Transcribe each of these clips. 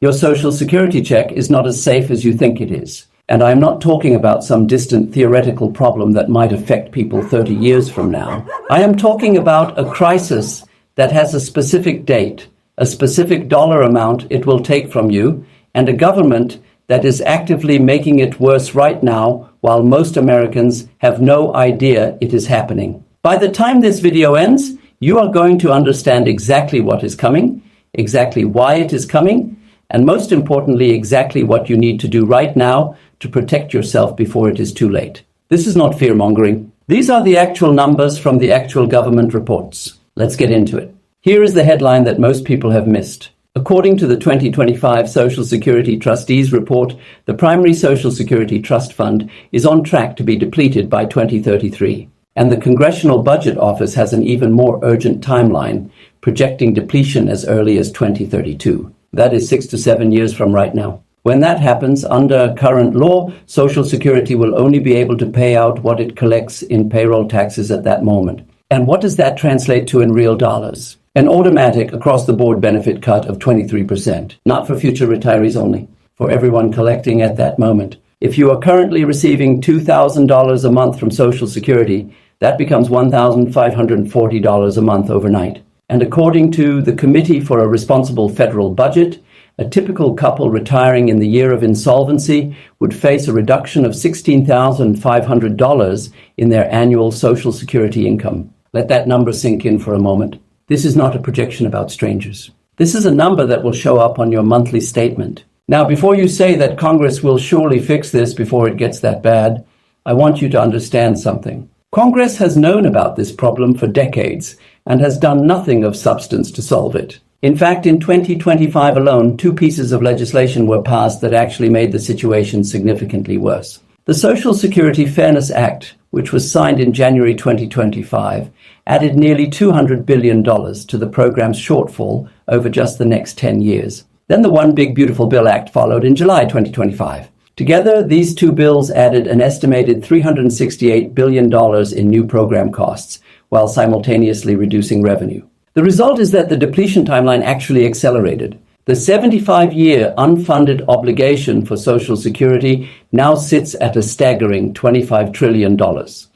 Your Social Security check is not as safe as you think it is. And I'm not talking about some distant theoretical problem that might affect people 30 years from now. I am talking about a crisis that has a specific date, a specific dollar amount it will take from you, and a government that is actively making it worse right now while most Americans have no idea it is happening. By the time this video ends, you are going to understand exactly what is coming, exactly why it is coming, and most importantly, exactly what you need to do right now to protect yourself before it is too late. This is not fear-mongering. These are the actual numbers from the actual government reports. Let's get into it. Here is the headline that most people have missed. According to the 2025 Social Security Trustees Report, the primary Social Security Trust Fund is on track to be depleted by 2033. And the Congressional Budget Office has an even more urgent timeline, projecting depletion as early as 2032. That is 6 to 7 years from right now. When that happens, under current law, Social Security will only be able to pay out what it collects in payroll taxes at that moment. And what does that translate to in real dollars? An automatic across-the-board benefit cut of 23%, not for future retirees only, for everyone collecting at that moment. If you are currently receiving $2,000 a month from Social Security, that becomes $1,540 a month overnight. And according to the Committee for a Responsible Federal Budget, a typical couple retiring in the year of insolvency would face a reduction of $16,500 in their annual Social Security income. Let that number sink in for a moment. This is not a projection about strangers. This is a number that will show up on your monthly statement. Now, before you say that Congress will surely fix this before it gets that bad, I want you to understand something. Congress has known about this problem for decades and has done nothing of substance to solve it. In fact, in 2025 alone, 2 pieces of legislation were passed that actually made the situation significantly worse. The Social Security Fairness Act, which was signed in January 2025, added nearly $200 billion to the program's shortfall over just the next 10 years. Then the One Big Beautiful Bill Act followed in July 2025. Together, these 2 bills added an estimated $368 billion in new program costs, while simultaneously reducing revenue. The result is that the depletion timeline actually accelerated. The 75-year unfunded obligation for Social Security now sits at a staggering $25 trillion.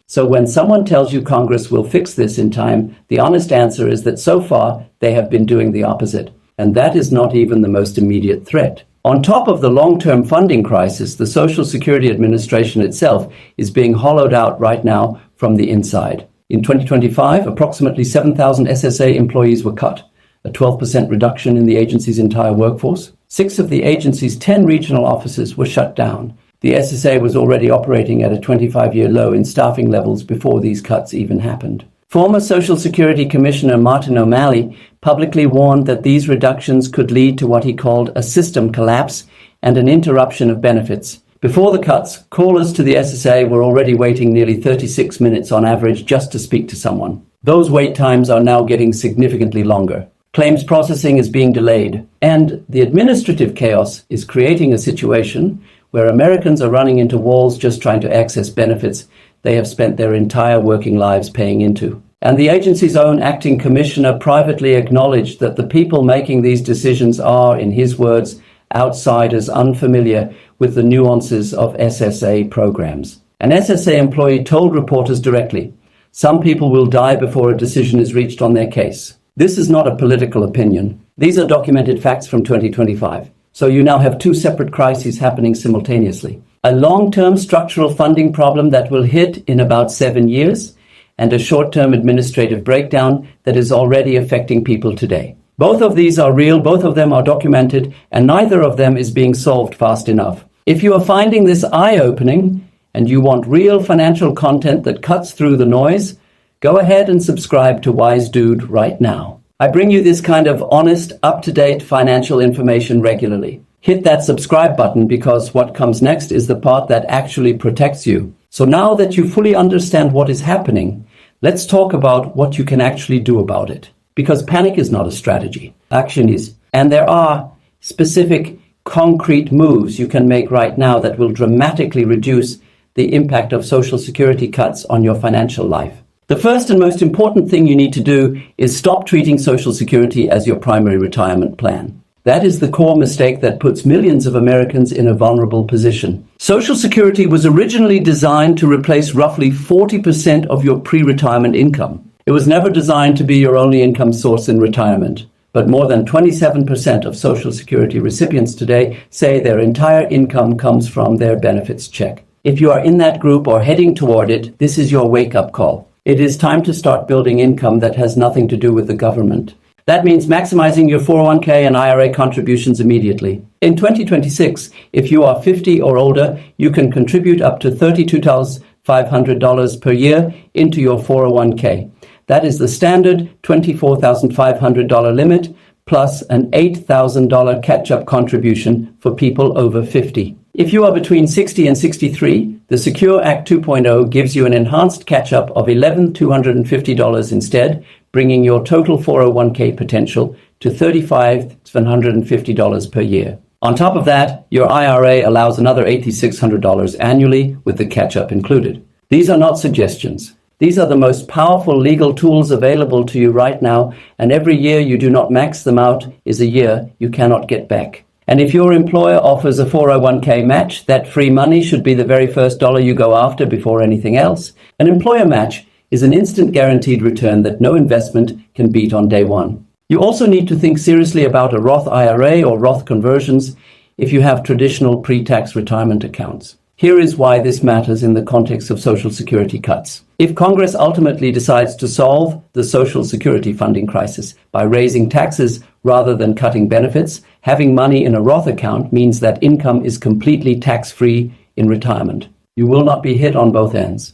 So when someone tells you Congress will fix this in time, the honest answer is that so far they have been doing the opposite. And that is not even the most immediate threat. On top of the long-term funding crisis, the Social Security Administration itself is being hollowed out right now from the inside. In 2025, approximately 7,000 SSA employees were cut, a 12% reduction in the agency's entire workforce. 6 of the agency's 10 regional offices were shut down. The SSA was already operating at a 25-year low in staffing levels before these cuts even happened. Former Social Security Commissioner Martin O'Malley publicly warned that these reductions could lead to what he called a system collapse and an interruption of benefits. Before the cuts, callers to the SSA were already waiting nearly 36 minutes on average just to speak to someone. Those wait times are now getting significantly longer. Claims processing is being delayed, and the administrative chaos is creating a situation where Americans are running into walls just trying to access benefits they have spent their entire working lives paying into. And the agency's own acting commissioner privately acknowledged that the people making these decisions are, in his words, outsiders unfamiliar with the nuances of SSA programs. An SSA employee told reporters directly, "Some people will die before a decision is reached on their case." This is not a political opinion. These are documented facts from 2025. So you now have 2 separate crises happening simultaneously. A long-term structural funding problem that will hit in about 7 years, and a short-term administrative breakdown that is already affecting people today. Both of these are real, both of them are documented, and neither of them is being solved fast enough. If you are finding this eye-opening, and you want real financial content that cuts through the noise, go ahead and subscribe to Wise Dude right now. I bring you this kind of honest, up-to-date financial information regularly. Hit that subscribe button because what comes next is the part that actually protects you. So now that you fully understand what is happening, let's talk about what you can actually do about it. Because panic is not a strategy. Action is. And there are specific, concrete moves you can make right now that will dramatically reduce the impact of Social Security cuts on your financial life. The first and most important thing you need to do is stop treating Social Security as your primary retirement plan. That is the core mistake that puts millions of Americans in a vulnerable position. Social Security was originally designed to replace roughly 40% of your pre-retirement income. It was never designed to be your only income source in retirement. But more than 27% of Social Security recipients today say their entire income comes from their benefits check. If you are in that group or heading toward it, this is your wake-up call. It is time to start building income that has nothing to do with the government. That means maximizing your 401k and IRA contributions immediately. In 2026, if you are 50 or older, you can contribute up to $32,500 per year into your 401k. That is the standard $24,500 limit plus an $8,000 catch-up contribution for people over 50. If you are between 60 and 63, the Secure Act 2.0 gives you an enhanced catch-up of $11,250 instead, bringing your total 401k potential to $35,750 per year. On top of that, your IRA allows another $8,600 annually with the catch-up included. These are not suggestions. These are the most powerful legal tools available to you right now, and every year you do not max them out is a year you cannot get back. And if your employer offers a 401k match, that free money should be the very first dollar you go after before anything else. An employer match is an instant guaranteed return that no investment can beat on day one. You also need to think seriously about a Roth IRA or Roth conversions if you have traditional pre-tax retirement accounts. Here is why this matters in the context of Social Security cuts. If Congress ultimately decides to solve the Social Security funding crisis by raising taxes rather than cutting benefits, having money in a Roth account means that income is completely tax-free in retirement. You will not be hit on both ends.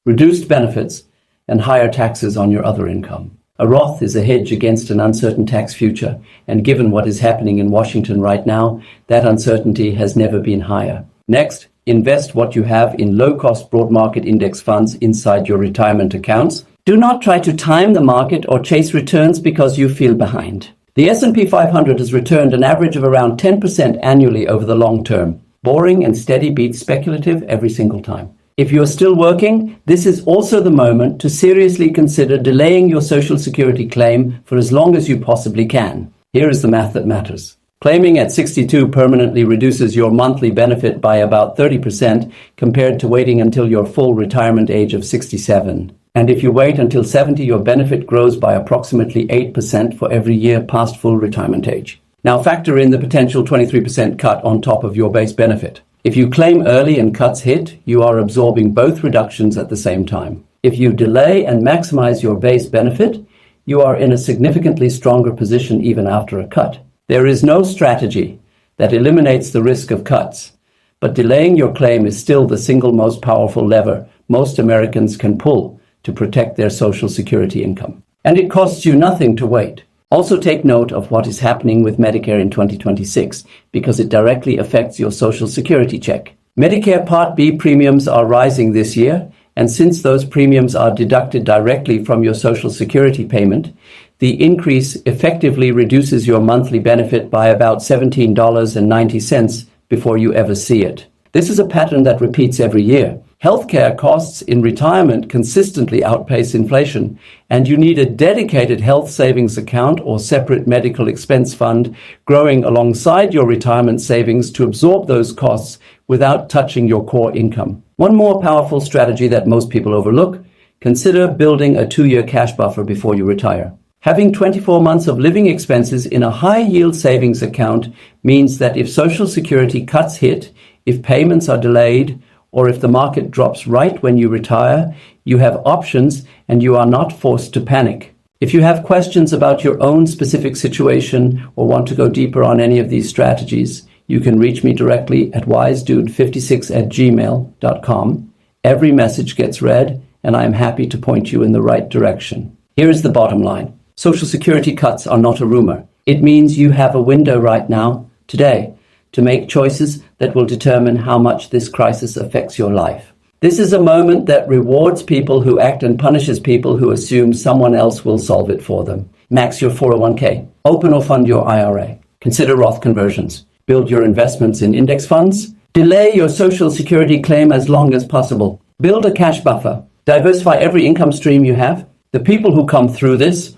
Reduced benefits and higher taxes on your other income. A Roth is a hedge against an uncertain tax future, and given what is happening in Washington right now, that uncertainty has never been higher. Next, invest what you have in low-cost broad market index funds inside your retirement accounts. Do not try to time the market or chase returns because you feel behind. The S&P 500 has returned an average of around 10% annually over the long term. Boring and steady beats speculative every single time. If you're still working, this is also the moment to seriously consider delaying your Social Security claim for as long as you possibly can. Here is the math that matters. Claiming at 62 permanently reduces your monthly benefit by about 30% compared to waiting until your full retirement age of 67. And if you wait until 70, your benefit grows by approximately 8% for every year past full retirement age. Now factor in the potential 23% cut on top of your base benefit. If you claim early and cuts hit, you are absorbing both reductions at the same time. If you delay and maximize your base benefit, you are in a significantly stronger position even after a cut. There is no strategy that eliminates the risk of cuts, but delaying your claim is still the single most powerful lever most Americans can pull to protect their Social Security income. And it costs you nothing to wait. Also take note of what is happening with Medicare in 2026 because it directly affects your Social Security check. Medicare Part B premiums are rising this year, and since those premiums are deducted directly from your Social Security payment, the increase effectively reduces your monthly benefit by about $17.90 before you ever see it. This is a pattern that repeats every year. Healthcare costs in retirement consistently outpace inflation, and you need a dedicated health savings account or separate medical expense fund growing alongside your retirement savings to absorb those costs without touching your core income. One more powerful strategy that most people overlook: consider building a 2-year cash buffer before you retire. Having 24 months of living expenses in a high-yield savings account means that if Social Security cuts hit, if payments are delayed, or if the market drops right when you retire, you have options and you are not forced to panic. If you have questions about your own specific situation or want to go deeper on any of these strategies, you can reach me directly at wisedude56@gmail.com. Every message gets read, and I am happy to point you in the right direction. Here is the bottom line. Social Security cuts are not a rumor. It means you have a window right now, today, to make choices that will determine how much this crisis affects your life. This is a moment that rewards people who act and punishes people who assume someone else will solve it for them. Max your 401k. Open or fund your IRA. Consider Roth conversions. Build your investments in index funds. Delay your Social Security claim as long as possible. Build a cash buffer. Diversify every income stream you have. The people who come through this,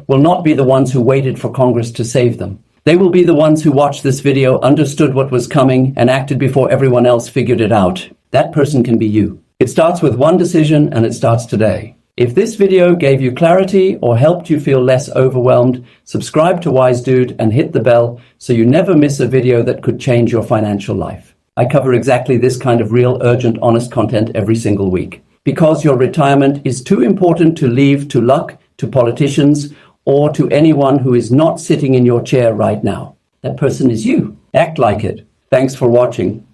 will not be the ones who waited for Congress to save them. They will be the ones who watched this video, understood what was coming, and acted before everyone else figured it out. That person can be you. It starts with one decision, and it starts today. If this video gave you clarity or helped you feel less overwhelmed, subscribe to Wise Dude and hit the bell so you never miss a video that could change your financial life. I cover exactly this kind of real, urgent, honest content every single week. Because your retirement is too important to leave to luck, to politicians, or to anyone who is not sitting in your chair right now. That person is you. Act like it. Thanks for watching.